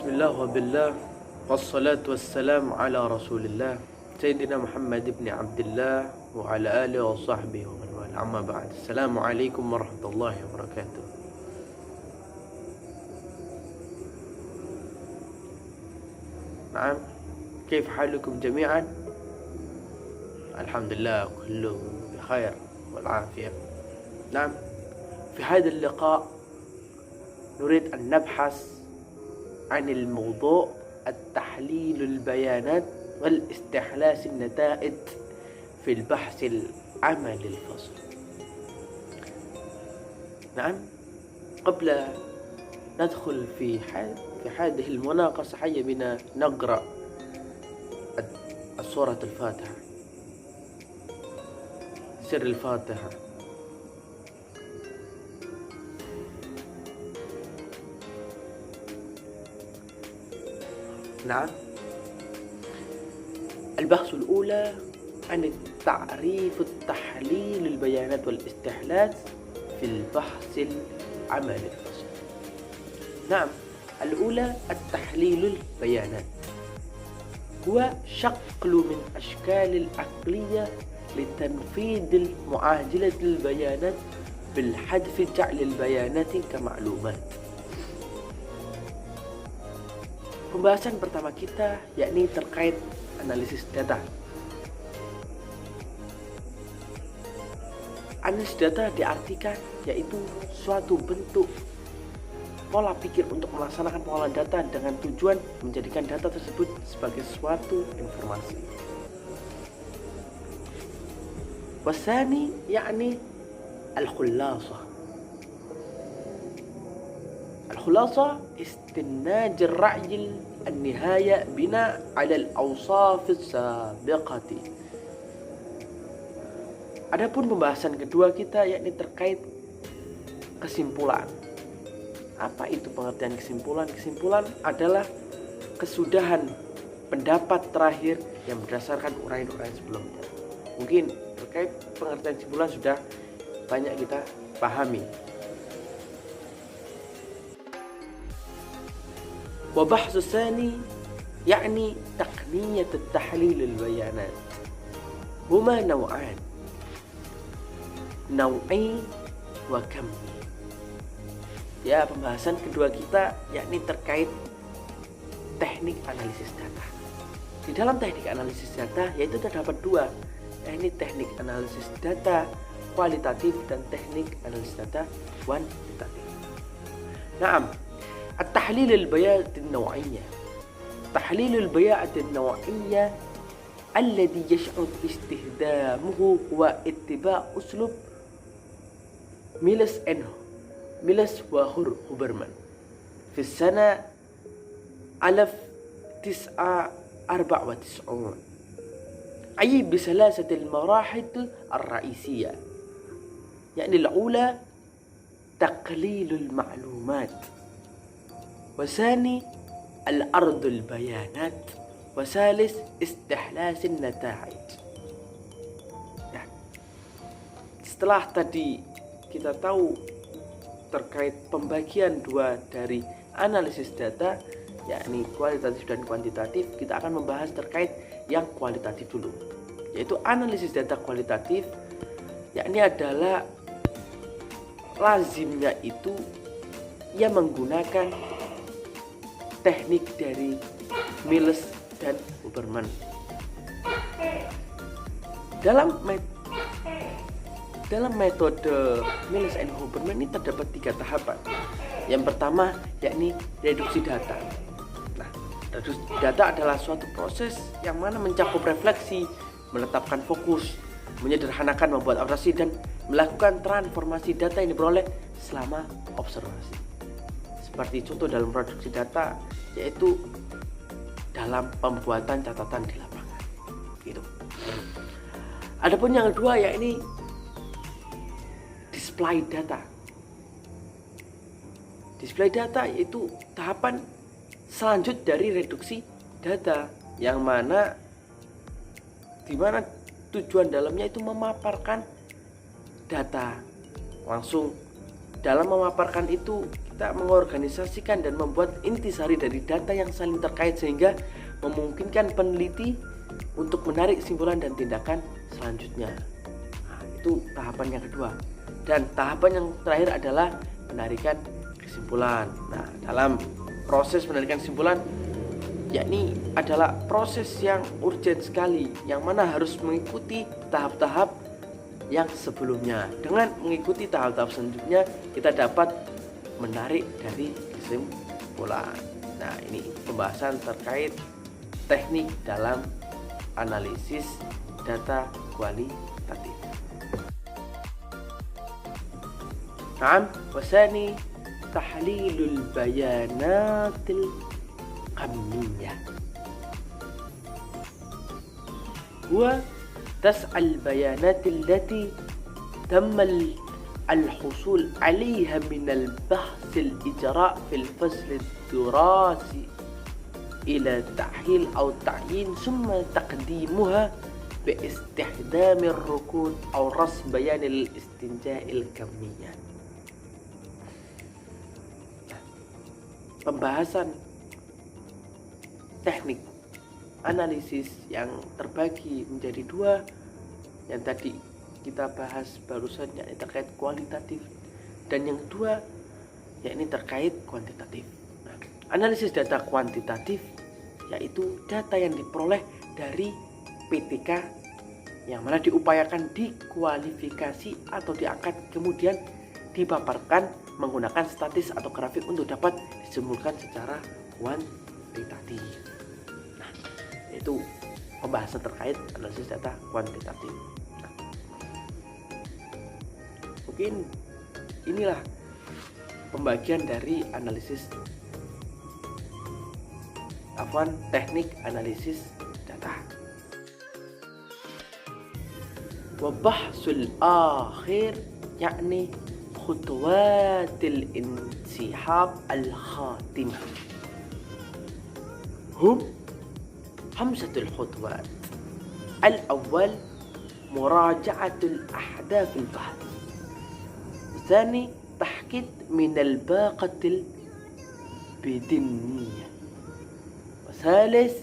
Bismillah wa billah wassalatu wassalamu ala rasulillah Sayyidina Muhammad ibn Abdullah wa ala alihi wa sahbihi wa man wala amma ba'd. Assalamualaikum warahmatullahi wabarakatuh. Naam, كيف حالكم جميعا؟ الحمد لله كله بخير والعافية. نعم، في هذا اللقاء نريد أن نبحث عن الموضوع التحليل البيانات والاستحلاس النتائج في البحث العملي الفصل. نعم، قبل ندخل في هذه المناقشة هيا بنا نقرأ سورة الفاتحة، سر الفاتحة. نعم، البحث الأولى عن التعريف التحليل البيانات والاستحلاس في البحث العملي الفصل. نعم، الأولى التحليل البيانات هو شكل من أشكال العقلية لتنفيذ معادلة البيانات بالحذف جعل البيانات كمعلومات. Pembahasan pertama kita yakni terkait analisis data. Analisis data diartikan yaitu suatu bentuk pola pikir untuk melaksanakan pengolahan data dengan tujuan menjadikan data tersebut sebagai suatu informasi. Wasani yakni al-khulasa. الخلاصة استنتاج الرأي النهاية بناء على الأوصاف السابقة. Adapun pembahasan kedua kita yakni terkait kesimpulan. Apa itu pengertian kesimpulan? Kesimpulan adalah kesudahan pendapat terakhir yang berdasarkan uraian-uraian sebelumnya. Mungkin terkait pengertian kesimpulan sudah banyak kita pahami. وبحث الثاني يعني تقنية التحليل البيانات. هما نوعان، نوعي وكمي. Ya, pembahasan kedua kita yakni terkait teknik analisis data. Di dalam teknik analisis data yaitu terdapat dua, yakni teknik analisis data kualitatif dan teknik analisis data kuantitatif. Naam, التحليل البيانات النوعية. تحليل البيانات النوعية الذي يشعر باستخدامه هو اتباع أسلوب ميلس وهوبرمان في السنة 1994 أي بثلاثة المراحل الرئيسية. يعني الأولى تقليل المعلومات، وثاني الأرض البيانات، وثالث استحلاس النتائج. Ya. Setelah tadi kita tahu terkait pembagian dua dari analisis data, yakni kualitatif dan kuantitatif, kita akan membahas terkait yang kualitatif dulu, yaitu analisis data kualitatif, yakni adalah lazimnya itu ia menggunakan teknik dari Miles dan Huberman. Dalam metode Miles dan Huberman ini terdapat 3 tahapan. Yang pertama yakni reduksi data. Nah, reduksi data adalah suatu proses yang mana mencakup refleksi, menetapkan fokus, menyederhanakan, membuat abstraksi dan melakukan transformasi data yang diperoleh selama observasi. Seperti contoh dalam produksi data yaitu dalam pembuatan catatan di lapangan. Gitu. Adapun yang kedua yakni display data. Display data yaitu tahapan selanjut dari reduksi data yang mana dimana tujuan dalamnya itu memaparkan data langsung. Dalam memaparkan itu kita mengorganisasikan dan membuat intisari dari data yang saling terkait sehingga memungkinkan peneliti untuk menarik kesimpulan dan tindakan selanjutnya. Nah, itu tahapan yang kedua. Dan tahapan yang terakhir adalah penarikan kesimpulan. Nah, dalam proses penarikan kesimpulan yakni adalah proses yang urgent sekali, yang mana harus mengikuti tahap-tahap yang sebelumnya. Dengan mengikuti tahap-tahap selanjutnya, kita dapat menarik dari kesimpulan. Nah, ini pembahasan terkait teknik dalam analisis data kualitatif. Naam, wasani tahlilul bayanatil kamiyah. Huwa tas'al bayanatil lati tamma الحصول عليها من البحث الإجراء في الفصل الدراسي إلى تحليل أو تعيين ثم تقديمها باستخدام الركود أو رسم بيان الاستنتاج الكمية. Pembahasan teknik analisis yang terbagi menjadi dua, yang tadi kita bahas barusan yakni terkait kualitatif, dan yang kedua yakni terkait kuantitatif. Nah, analisis data kuantitatif yaitu data yang diperoleh dari PTK yang mana diupayakan dikualifikasi atau diangkat kemudian dipaparkan menggunakan statis atau grafik untuk dapat disimpulkan secara kuantitatif. Nah, itu pembahasan terkait analisis data kuantitatif. Mungkin inilah pembagian dari teknik analisis data. Wabahsul akhir yakni khutuwatil insihab al-khatimah. Hamsatul khutuwat. Al-awwal muraja'atul ahdaf al-bahth. الثاني تحقيق من الباقة البدنية. والثالث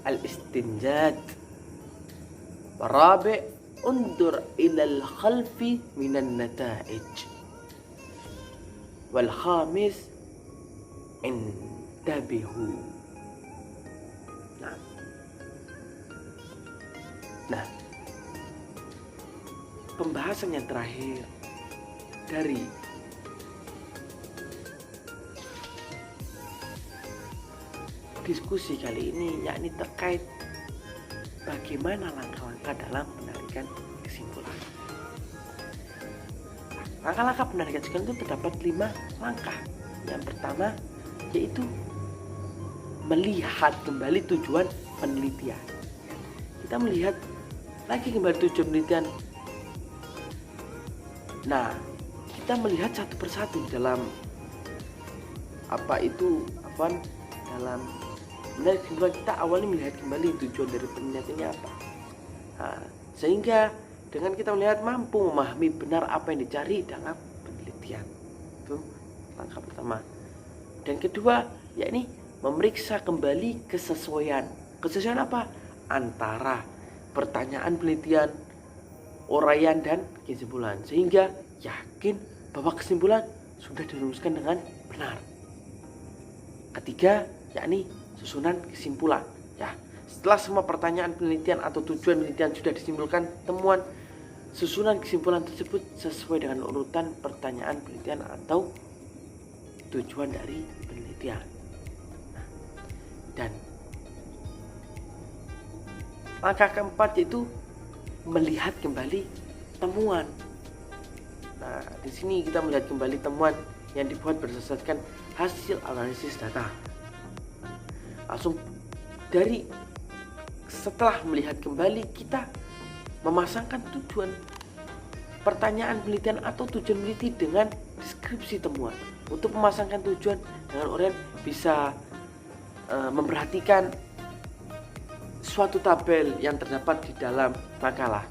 الاستنتاج. والرابع انظر إلى الخلف من النتائج. والخامس انتبهوا. Nah, pembahasan yang terakhir dari diskusi kali ini yakni terkait bagaimana langkah-langkah dalam penarikan kesimpulan. Langkah-langkah penarikan kesimpulan itu terdapat 5 langkah. Yang pertama yaitu melihat kembali tujuan penelitian. Kita melihat lagi kembali tujuan penelitian. Nah, kita melihat satu persatu dalam dalam menarik kesimpulan. Kita awalnya melihat kembali tujuan dari penelitiannya apa. Nah, sehingga dengan kita melihat mampu memahami benar apa yang dicari dalam penelitian. Itu langkah pertama. Dan kedua, yakni memeriksa kembali kesesuaian. Kesesuaian apa? Antara pertanyaan penelitian, uraian dan kesimpulan, sehingga yakin bahwa kesimpulan sudah dirumuskan dengan benar. Ketiga, yakni susunan kesimpulan. Ya, setelah semua pertanyaan penelitian atau tujuan penelitian sudah disimpulkan, temuan susunan kesimpulan tersebut sesuai dengan urutan pertanyaan penelitian atau tujuan dari penelitian. Nah, dan langkah keempat yaitu melihat kembali temuan. Nah, di sini kita melihat kembali temuan yang dibuat berdasarkan hasil analisis data. Langsung dari setelah melihat kembali, kita memasangkan tujuan pertanyaan penelitian atau tujuan peneliti dengan deskripsi temuan. Untuk memasangkan tujuan dengan uraian bisa memperhatikan suatu tabel yang terdapat di dalam makalah.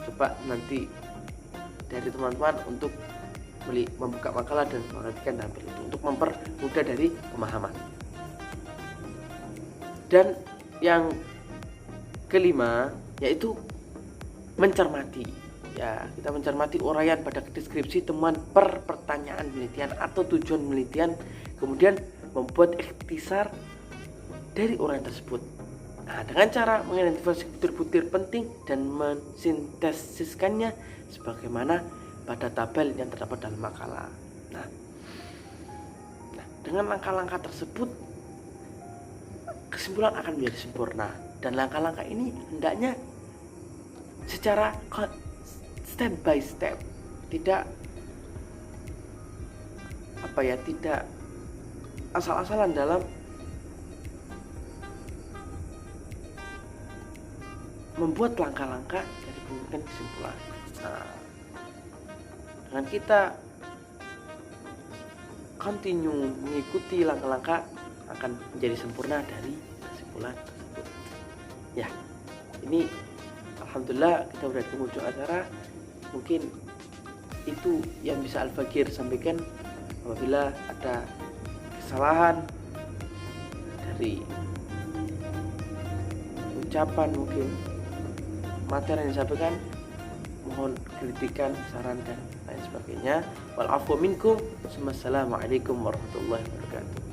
Coba nanti dari teman-teman untuk membuka makalah dan mengartikan tampil itu untuk mempermudah dari pemahaman. Dan yang kelima yaitu mencermati. Ya, kita mencermati uraian pada deskripsi temuan per pertanyaan penelitian atau tujuan penelitian, kemudian membuat ikhtisar dari uraian tersebut. Nah, dengan cara mengidentifikasi butir-butir penting dan mensintesiskannya sebagaimana pada tabel yang terdapat dalam makalah. Nah, dengan langkah-langkah tersebut kesimpulan akan menjadi sempurna, dan langkah-langkah ini hendaknya secara step by step, tidak tidak asal-asalan dalam membuat langkah-langkah dari pembentukan kesimpulan. Nah, dengan kita continue mengikuti langkah-langkah akan menjadi sempurna dari kesimpulan tersebut. Ya, ini alhamdulillah kita sudah di ujung acara. Mungkin itu yang bisa Al-Fakir sampaikan. Apabila ada kesalahan dari ucapan, mungkin materi yang disampaikan, mohon kritikan, saran dan lain sebagainya. Wal afu minkum. Wassalamualaikum warahmatullahi wabarakatuh.